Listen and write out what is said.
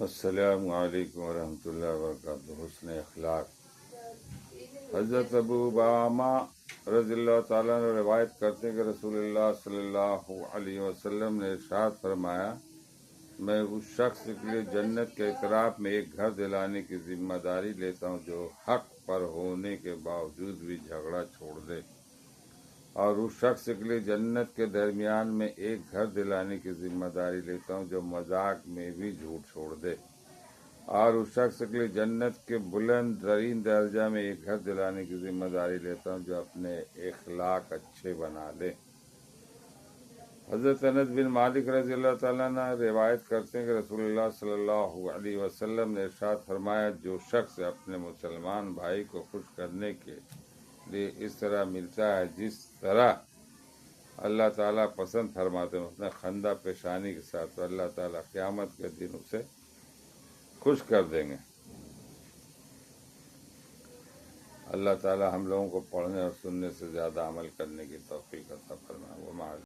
السلام علیکم ورحمۃ اللہ وبرکاتہ۔ حسن اخلاق۔ حضرت ابو امامہ رضی اللہ تعالیٰ عنہ روایت کرتے ہیں کہ رسول اللہ صلی اللہ علیہ وسلم نے ارشاد فرمایا، میں اس شخص کے لیے جنت کے اعتراف میں ایک گھر دلانے کی ذمہ داری لیتا ہوں جو حق پر ہونے کے باوجود بھی جھگڑا چھوڑ دے، اور اس شخص کے لیے جنت کے درمیان میں ایک گھر دلانے کی ذمہ داری لیتا ہوں جو مذاق میں بھی جھوٹ چھوڑ دے، اور اس شخص کے لیے جنت کے بلند ترین درجہ میں ایک گھر دلانے کی ذمہ داری لیتا ہوں جو اپنے اخلاق اچھے بنا لے۔ حضرت انس بن مالک رضی اللہ تعالیٰ عنہ روایت کرتے ہیں کہ رسول اللہ صلی اللہ علیہ وسلم نے ارشاد فرمایا، جو شخص اپنے مسلمان بھائی کو خوش کرنے کے لیے اس طرح ملتا ہے جس طرح اللہ تعالیٰ پسند فرماتے ہیں، اپنے خندہ پیشانی کے ساتھ، تو اللہ تعالیٰ قیامت کے دن اسے خوش کر دیں گے۔ اللہ تعالیٰ ہم لوگوں کو پڑھنے اور سننے سے زیادہ عمل کرنے کی توفیق عطا فرمائے۔